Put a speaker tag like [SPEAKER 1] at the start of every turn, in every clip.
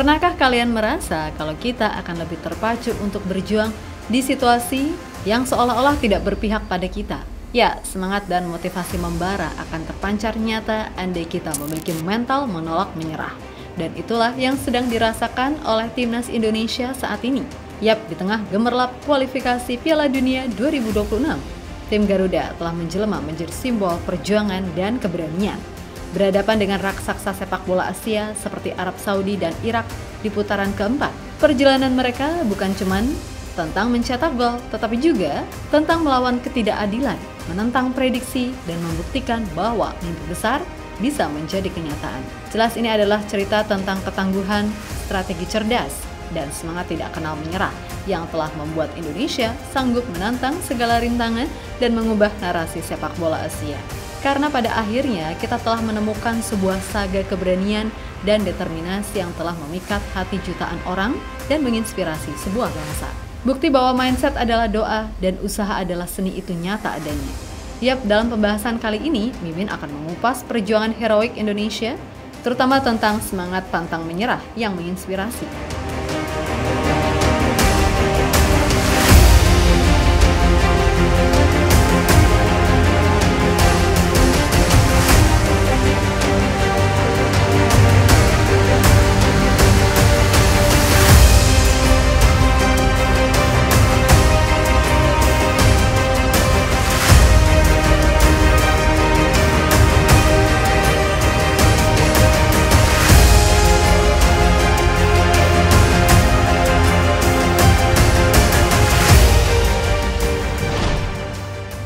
[SPEAKER 1] Pernahkah kalian merasa kalau kita akan lebih terpacu untuk berjuang di situasi yang seolah-olah tidak berpihak pada kita? Ya, semangat dan motivasi membara akan terpancar nyata andai kita memiliki mental menolak menyerah. Dan itulah yang sedang dirasakan oleh Timnas Indonesia saat ini. Yap, di tengah gemerlap kualifikasi Piala Dunia 2026, tim Garuda telah menjelma menjadi simbol perjuangan dan keberanian. Berhadapan dengan raksasa sepak bola Asia seperti Arab Saudi dan Irak di putaran keempat. Perjalanan mereka bukan cuman tentang mencetak gol, tetapi juga tentang melawan ketidakadilan, menentang prediksi, dan membuktikan bahwa mimpi besar bisa menjadi kenyataan. Jelas ini adalah cerita tentang ketangguhan, strategi cerdas, dan semangat tidak kenal menyerah yang telah membuat Indonesia sanggup menantang segala rintangan dan mengubah narasi sepak bola Asia. Karena pada akhirnya kita telah menemukan sebuah saga keberanian dan determinasi yang telah memikat hati jutaan orang dan menginspirasi sebuah bangsa. Bukti bahwa mindset adalah doa dan usaha adalah seni itu nyata adanya. Yap, dalam pembahasan kali ini, Mimin akan mengupas perjuangan heroik Indonesia, terutama tentang semangat pantang menyerah yang menginspirasi.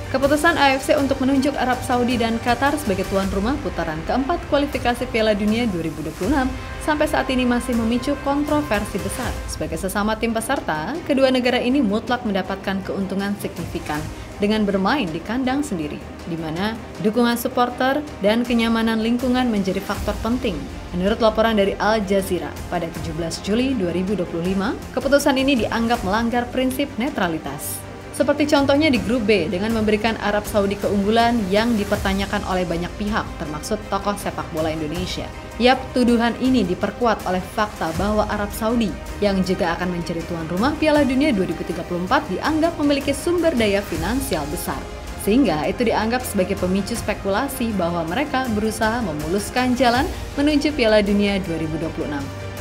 [SPEAKER 1] Keputusan AFC untuk menunjuk Arab Saudi dan Qatar sebagai tuan rumah putaran keempat kualifikasi Piala Dunia 2026 sampai saat ini masih memicu kontroversi besar. Sebagai sesama tim peserta, kedua negara ini mutlak mendapatkan keuntungan signifikan dengan bermain di kandang sendiri, di mana dukungan supporter dan kenyamanan lingkungan menjadi faktor penting. Menurut laporan dari Al Jazeera pada 17 Juli 2025, keputusan ini dianggap melanggar prinsip netralitas. Seperti contohnya di grup B dengan memberikan Arab Saudi keunggulan yang dipertanyakan oleh banyak pihak, termasuk tokoh sepak bola Indonesia. Yap, tuduhan ini diperkuat oleh fakta bahwa Arab Saudi yang juga akan menjadi tuan rumah Piala Dunia 2034 dianggap memiliki sumber daya finansial besar. Sehingga itu dianggap sebagai pemicu spekulasi bahwa mereka berusaha memuluskan jalan menuju Piala Dunia 2026.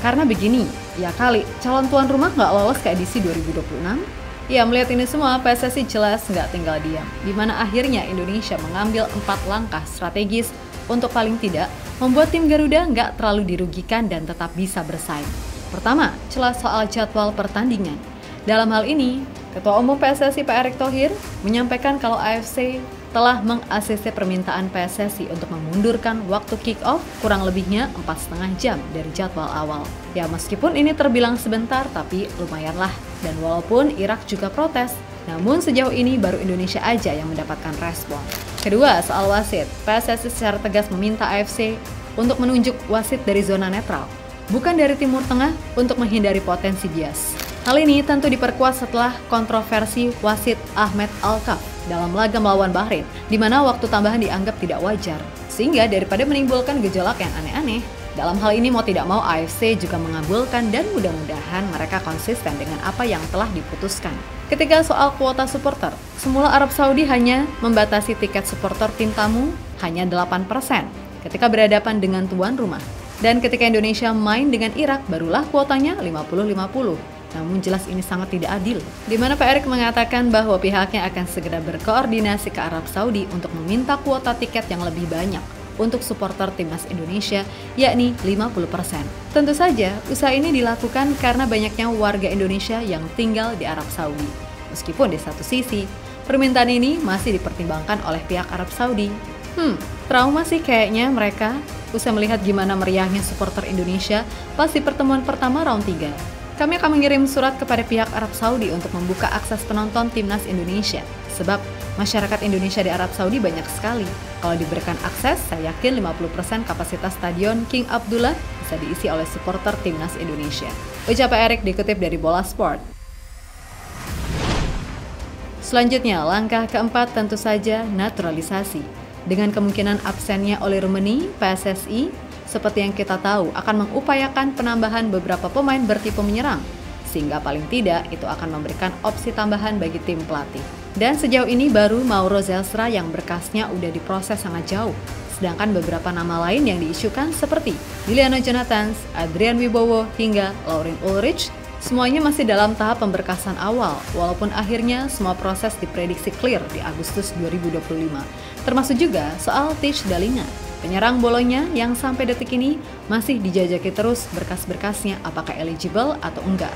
[SPEAKER 1] Karena begini, ya kali calon tuan rumah nggak lolos ke edisi 2026? Ya, melihat ini semua, PSSI jelas nggak tinggal diam, di mana akhirnya Indonesia mengambil 4 langkah strategis untuk paling tidak membuat tim Garuda nggak terlalu dirugikan dan tetap bisa bersaing. Pertama, celah soal jadwal pertandingan. Dalam hal ini, Ketua Umum PSSI Pak Erick Thohir menyampaikan kalau AFC telah meng-ACC permintaan PSSI untuk memundurkan waktu kick-off kurang lebihnya 4,5 jam dari jadwal awal. Ya, meskipun ini terbilang sebentar, tapi lumayanlah. Dan walaupun Irak juga protes, namun sejauh ini baru Indonesia aja yang mendapatkan respon. Kedua, soal wasit. PSSI secara tegas meminta AFC untuk menunjuk wasit dari zona netral, bukan dari Timur Tengah untuk menghindari potensi bias. Hal ini tentu diperkuat setelah kontroversi wasit Ahmed Alkaf dalam laga melawan Bahrain, di mana waktu tambahan dianggap tidak wajar. Sehingga daripada menimbulkan gejolak yang aneh-aneh, dalam hal ini mau tidak mau AFC juga mengabulkan dan mudah-mudahan mereka konsisten dengan apa yang telah diputuskan. Ketika soal kuota supporter, semula Arab Saudi hanya membatasi tiket supporter tim tamu hanya 8% ketika berhadapan dengan tuan rumah. Dan ketika Indonesia main dengan Irak, barulah kuotanya 50-50. Namun jelas ini sangat tidak adil, di mana Pak Erick mengatakan bahwa pihaknya akan segera berkoordinasi ke Arab Saudi untuk meminta kuota tiket yang lebih banyak untuk supporter timnas Indonesia, yakni 50%. Tentu saja, usaha ini dilakukan karena banyaknya warga Indonesia yang tinggal di Arab Saudi. Meskipun di satu sisi, permintaan ini masih dipertimbangkan oleh pihak Arab Saudi. Trauma sih kayaknya mereka usai melihat gimana meriahnya supporter Indonesia pas di pertemuan pertama round 3. Kami akan mengirim surat kepada pihak Arab Saudi untuk membuka akses penonton timnas Indonesia. Sebab masyarakat Indonesia di Arab Saudi banyak sekali. Kalau diberikan akses, saya yakin 50% kapasitas stadion King Abdullah bisa diisi oleh supporter timnas Indonesia. Ucap Pak Erick dikutip dari Bola Sport. Selanjutnya, langkah keempat tentu saja naturalisasi. Dengan kemungkinan absennya oleh Rumeni, PSSI seperti yang kita tahu, akan mengupayakan penambahan beberapa pemain bertipe menyerang, sehingga paling tidak itu akan memberikan opsi tambahan bagi tim pelatih. Dan sejauh ini baru Mauro Zelstra yang berkasnya udah diproses sangat jauh. Sedangkan beberapa nama lain yang diisukan seperti Liliano Jonathans, Adrian Wibowo, hingga Lauren Ulrich, semuanya masih dalam tahap pemberkasan awal, walaupun akhirnya semua proses diprediksi clear di Agustus 2025. Termasuk juga soal Tich Dalinga, penyerang Bolonya yang sampai detik ini masih dijajaki terus berkas-berkasnya apakah eligible atau enggak.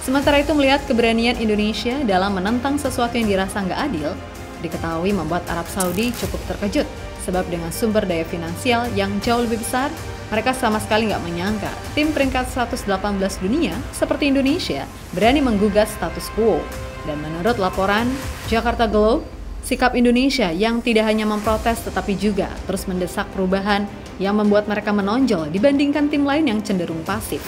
[SPEAKER 1] Sementara itu melihat keberanian Indonesia dalam menentang sesuatu yang dirasa nggak adil, diketahui membuat Arab Saudi cukup terkejut, sebab dengan sumber daya finansial yang jauh lebih besar, mereka sama sekali nggak menyangka tim peringkat 118 dunia seperti Indonesia berani menggugat status quo. Dan menurut laporan Jakarta Globe, sikap Indonesia yang tidak hanya memprotes tetapi juga terus mendesak perubahan yang membuat mereka menonjol dibandingkan tim lain yang cenderung pasif.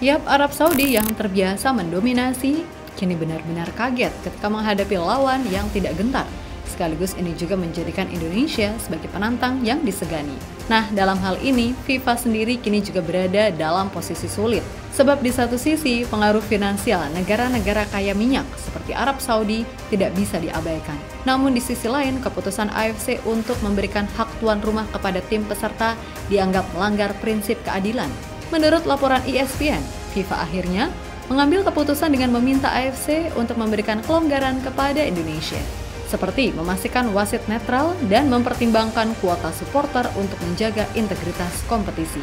[SPEAKER 1] Yap, Arab Saudi yang terbiasa mendominasi kini benar-benar kaget ketika menghadapi lawan yang tidak gentar. Sekaligus ini juga menjadikan Indonesia sebagai penantang yang disegani. Nah, dalam hal ini, FIFA sendiri kini juga berada dalam posisi sulit. Sebab di satu sisi, pengaruh finansial negara-negara kaya minyak seperti Arab Saudi tidak bisa diabaikan. Namun di sisi lain, keputusan AFC untuk memberikan hak tuan rumah kepada tim peserta dianggap melanggar prinsip keadilan. Menurut laporan ESPN, FIFA akhirnya mengambil keputusan dengan meminta AFC untuk memberikan kelonggaran kepada Indonesia, seperti memastikan wasit netral dan mempertimbangkan kuota supporter untuk menjaga integritas kompetisi.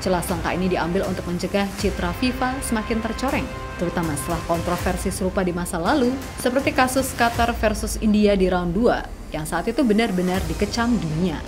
[SPEAKER 1] Jelas langkah ini diambil untuk mencegah citra FIFA semakin tercoreng, terutama setelah kontroversi serupa di masa lalu, seperti kasus Qatar versus India di round 2, yang saat itu benar-benar dikecam dunia.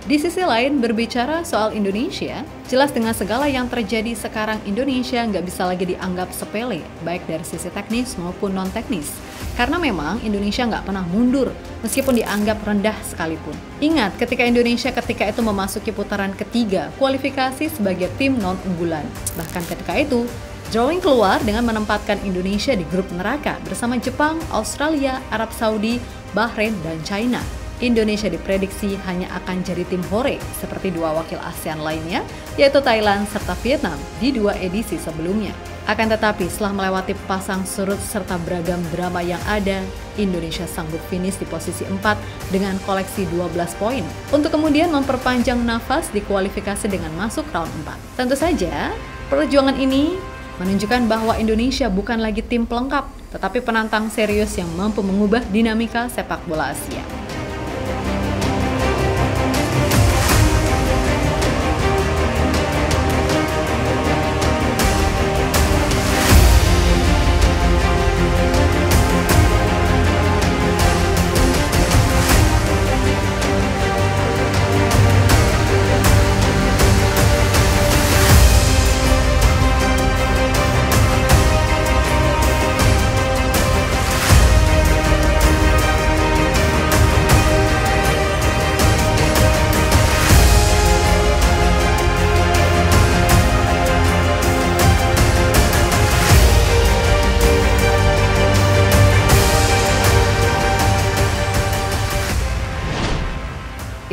[SPEAKER 1] Di sisi lain, berbicara soal Indonesia, jelas dengan segala yang terjadi sekarang Indonesia nggak bisa lagi dianggap sepele, baik dari sisi teknis maupun non-teknis. Karena memang Indonesia nggak pernah mundur, meskipun dianggap rendah sekalipun. Ingat, ketika Indonesia ketika itu memasuki putaran ketiga, kualifikasi sebagai tim non-unggulan. Bahkan ketika itu, drawing keluar dengan menempatkan Indonesia di grup neraka bersama Jepang, Australia, Arab Saudi, Bahrain, dan China. Indonesia diprediksi hanya akan jadi tim hore seperti dua wakil ASEAN lainnya, yaitu Thailand serta Vietnam di 2 edisi sebelumnya. Akan tetapi setelah melewati pasang surut serta beragam drama yang ada, Indonesia sanggup finish di posisi 4 dengan koleksi 12 poin untuk kemudian memperpanjang nafas di kualifikasi dengan masuk round 4. Tentu saja, perjuangan ini menunjukkan bahwa Indonesia bukan lagi tim pelengkap, tetapi penantang serius yang mampu mengubah dinamika sepak bola Asia.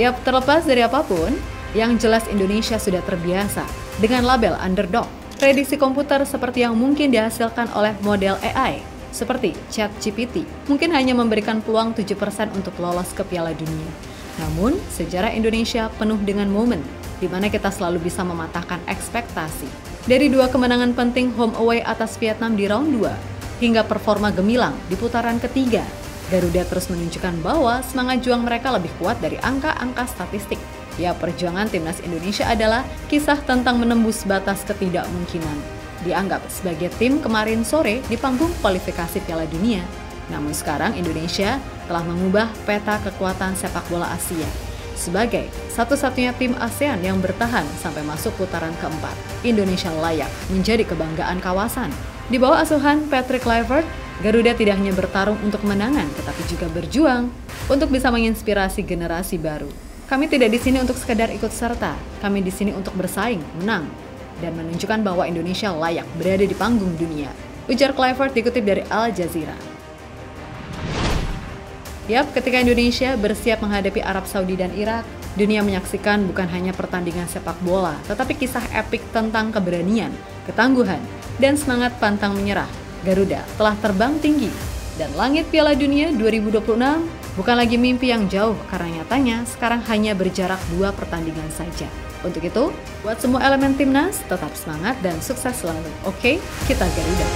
[SPEAKER 1] Yap, terlepas dari apapun, yang jelas Indonesia sudah terbiasa dengan label underdog. Prediksi komputer seperti yang mungkin dihasilkan oleh model AI, seperti ChatGPT, mungkin hanya memberikan peluang 7% untuk lolos ke Piala Dunia. Namun, sejarah Indonesia penuh dengan momen, di mana kita selalu bisa mematahkan ekspektasi. Dari 2 kemenangan penting home away atas Vietnam di round 2, hingga performa gemilang di putaran ketiga, Garuda terus menunjukkan bahwa semangat juang mereka lebih kuat dari angka-angka statistik. Ya, perjuangan timnas Indonesia adalah kisah tentang menembus batas ketidakmungkinan. Dianggap sebagai tim kemarin sore di panggung kualifikasi Piala Dunia. Namun sekarang Indonesia telah mengubah peta kekuatan sepak bola Asia. Sebagai satu-satunya tim ASEAN yang bertahan sampai masuk putaran keempat, Indonesia layak menjadi kebanggaan kawasan. Di bawah asuhan Patrick Kluivert, Garuda tidak hanya bertarung untuk kemenangan, tetapi juga berjuang untuk bisa menginspirasi generasi baru. Kami tidak di sini untuk sekedar ikut serta, kami di sini untuk bersaing, menang, dan menunjukkan bahwa Indonesia layak berada di panggung dunia, ujar Kluivert dikutip dari Al Jazeera. Yap, ketika Indonesia bersiap menghadapi Arab Saudi dan Irak, dunia menyaksikan bukan hanya pertandingan sepak bola, tetapi kisah epik tentang keberanian, ketangguhan, dan semangat pantang menyerah. Garuda telah terbang tinggi, dan langit Piala Dunia 2026 bukan lagi mimpi yang jauh karena nyatanya sekarang hanya berjarak 2 pertandingan saja. Untuk itu, buat semua elemen timnas tetap semangat dan sukses selalu. Oke, kita Garuda.